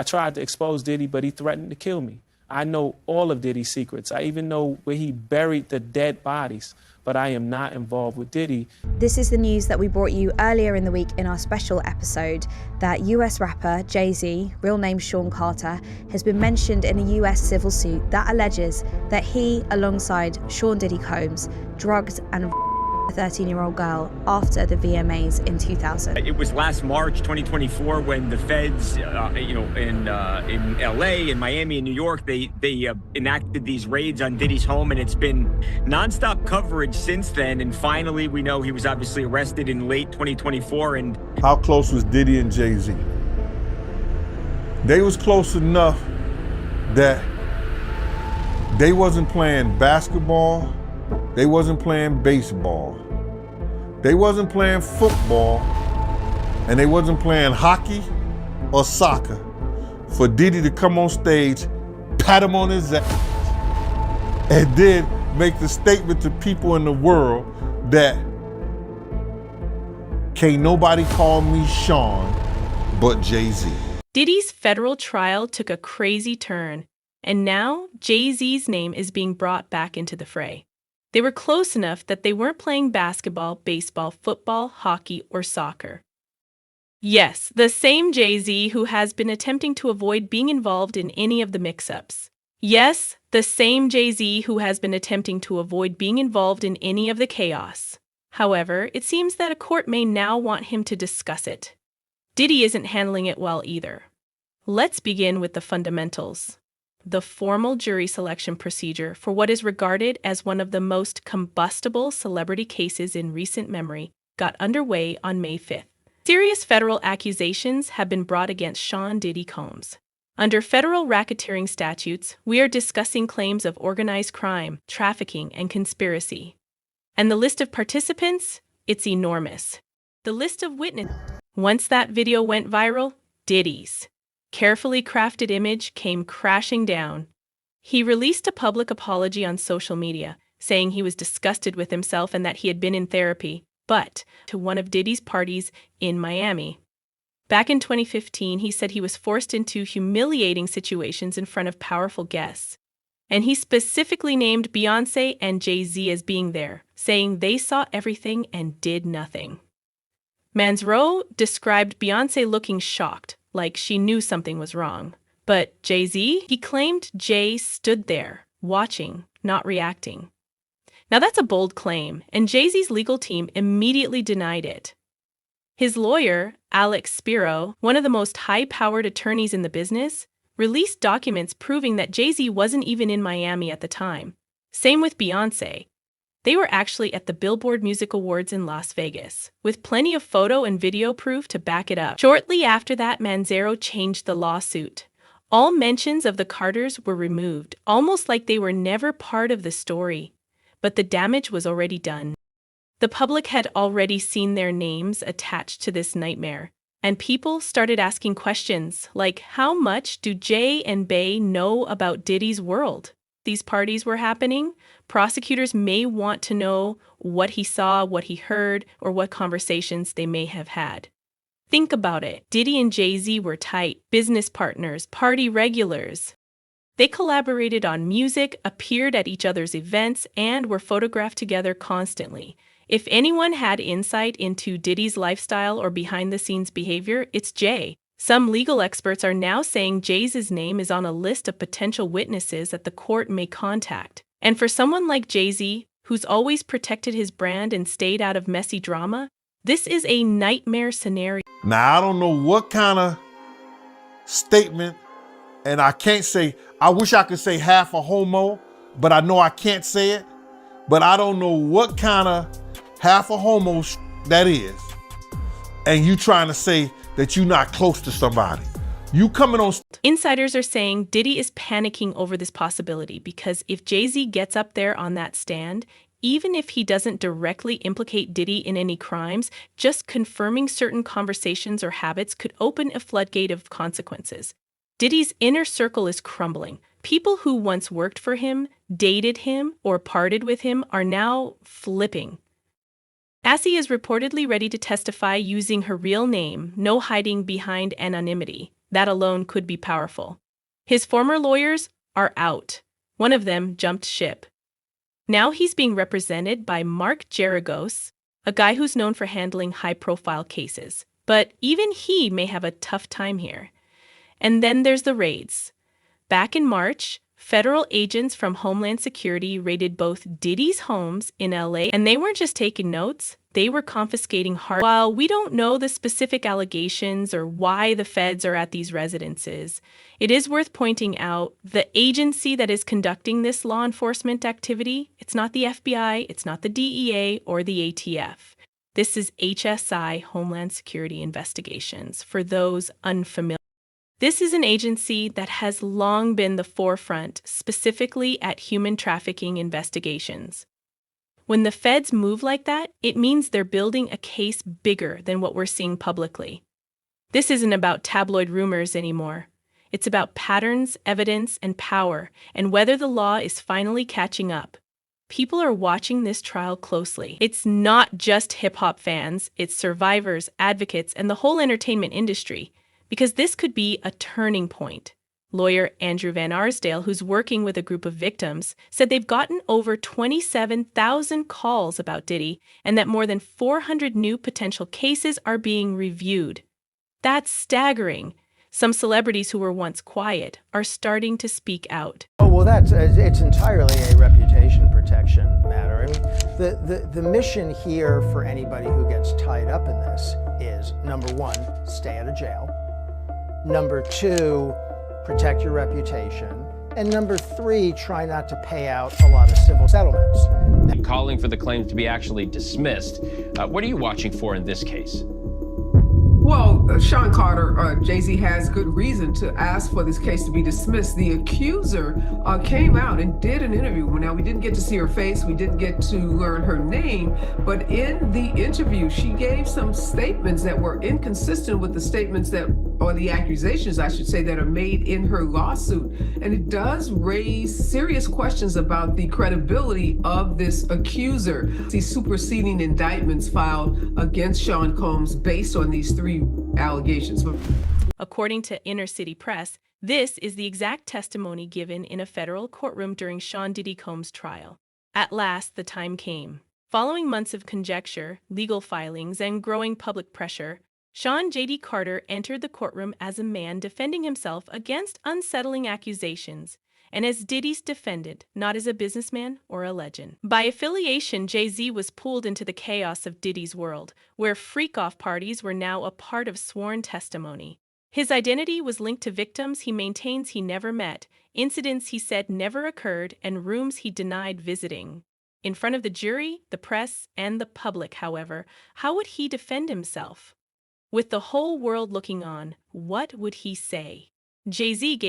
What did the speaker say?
I tried to expose Diddy, but he threatened to kill me. I know all of Diddy's secrets. I even know where he buried the dead bodies, but I am not involved with Diddy. This is the news that we brought you earlier in the week in our special episode that US rapper Jay-Z, real name Sean Carter, has been mentioned in a US civil suit that alleges that he, alongside Sean Diddy Combs, drugged and a 13-year-old girl after the VMAs in 2000. It was last March 2024 when the feds, in LA, in Miami, and New York, they enacted these raids on Diddy's home, and it's been nonstop coverage since then. And finally, we know he was obviously arrested in late 2024. And how close was Diddy and Jay-Z? They was close enough that they wasn't playing basketball. They wasn't playing baseball. They wasn't playing football. And they wasn't playing hockey or soccer for Diddy to come on stage, pat him on his ass, and then make the statement to people in the world that can't nobody call me Sean but Jay-Z. Diddy's federal trial took a crazy turn, and now Jay-Z's name is being brought back into the fray. They were close enough that they weren't playing basketball, baseball, football, hockey, or soccer. Yes, the same Jay-Z who has been attempting to avoid being involved in any of the mix-ups. Yes, the same Jay-Z who has been attempting to avoid being involved in any of the chaos. However, it seems that a court may now want him to discuss it. Diddy isn't handling it well either. Let's begin with the fundamentals. The formal jury selection procedure for what is regarded as one of the most combustible celebrity cases in recent memory got underway on May 5th. Serious federal accusations have been brought against Sean Diddy Combs. Under federal racketeering statutes, we are discussing claims of organized crime, trafficking, and conspiracy. And the list of participants? It's enormous. The list of witnesses. Once that video went viral, Diddy's carefully crafted image came crashing down. He released a public apology on social media, saying he was disgusted with himself and that he had been in therapy, but to one of Diddy's parties in Miami. Back in 2015, he said he was forced into humiliating situations in front of powerful guests. And he specifically named Beyoncé and Jay-Z as being there, saying they saw everything and did nothing. Manzrow described Beyoncé looking shocked, like she knew something was wrong. But Jay-Z, he claimed Jay stood there, watching, not reacting. Now that's a bold claim, and Jay-Z's legal team immediately denied it. His lawyer, Alex Spiro, one of the most high-powered attorneys in the business, released documents proving that Jay-Z wasn't even in Miami at the time. Same with Beyoncé. They were actually at the Billboard Music Awards in Las Vegas, with plenty of photo and video proof to back it up. Shortly after that, Manzrow changed the lawsuit. All mentions of the Carters were removed, almost like they were never part of the story. But the damage was already done. The public had already seen their names attached to this nightmare, and people started asking questions like, how much do Jay and Bey know about Diddy's world? These parties were happening. Prosecutors may want to know what he saw, what he heard, or what conversations they may have had. Think about it. Diddy and Jay-Z were tight, business partners, party regulars. They collaborated on music, appeared at each other's events, and were photographed together constantly. If anyone had insight into Diddy's lifestyle or behind-the-scenes behavior, it's Jay. Some legal experts are now saying Jay's name is on a list of potential witnesses that the court may contact. And for someone like Jay-Z, who's always protected his brand and stayed out of messy drama, this is a nightmare scenario. Now, I don't know what kind of statement, and I can't say, I wish I could say half a homo, but I know I can't say it. But I don't know what kind of half a homo that is. And you trying to say that you're not close to somebody. You coming on. Insiders are saying Diddy is panicking over this possibility because if Jay-Z gets up there on that stand, even if he doesn't directly implicate Diddy in any crimes, just confirming certain conversations or habits could open a floodgate of consequences. Diddy's inner circle is crumbling. People who once worked for him, dated him, or parted with him are now flipping. Cassie is reportedly ready to testify using her real name, no hiding behind anonymity. That alone could be powerful. His former lawyers are out. One of them jumped ship. Now he's being represented by Mark Geragos, a guy who's known for handling high-profile cases. But even he may have a tough time here. And then there's the raids. Back in March, federal agents from Homeland Security raided both Diddy's homes in LA, and they weren't just taking notes, they were confiscating hard. While we don't know the specific allegations or why the feds are at these residences, it is worth pointing out the agency that is conducting this law enforcement activity, it's not the FBI, it's not the DEA or the ATF. This is HSI, Homeland Security Investigations, for those unfamiliar. This is an agency that has long been the forefront, specifically at human trafficking investigations. When the feds move like that, it means they're building a case bigger than what we're seeing publicly. This isn't about tabloid rumors anymore. It's about patterns, evidence, and power, and whether the law is finally catching up. People are watching this trial closely. It's not just hip-hop fans, it's survivors, advocates, and the whole entertainment industry. Because this could be a turning point. Lawyer Andrew Van Arsdale, who's working with a group of victims, said they've gotten over 27,000 calls about Diddy and that more than 400 new potential cases are being reviewed. That's staggering. Some celebrities who were once quiet are starting to speak out. Oh, well, it's entirely a reputation protection matter. I mean, the mission here for anybody who gets tied up in this is, number one, stay out of jail. Number two, protect your reputation. And number three, try not to pay out a lot of civil settlements. Calling for the claims to be actually dismissed. What are you watching for in this case? Well, Sean Carter, Jay-Z has good reason to ask for this case to be dismissed. The accuser came out and did an interview. Now, we didn't get to see her face. We didn't get to learn her name. But in the interview, she gave some statements that were inconsistent with the statements or the accusations, I should say, that are made in her lawsuit. And it does raise serious questions about the credibility of this accuser. These superseding indictments filed against Sean Combs based on these three allegations. According to Inner City Press, this is the exact testimony given in a federal courtroom during Sean Diddy Combs' trial. At last, the time came. Following months of conjecture, legal filings, and growing public pressure, Sean J.D. Carter entered the courtroom as a man defending himself against unsettling accusations, and as Diddy's defendant, not as a businessman or a legend. By affiliation, Jay-Z was pulled into the chaos of Diddy's world, where freak-off parties were now a part of sworn testimony. His identity was linked to victims he maintains he never met, incidents he said never occurred, and rooms he denied visiting. In front of the jury, the press, and the public, however, how would he defend himself? With the whole world looking on, what would he say? Jay-Z gave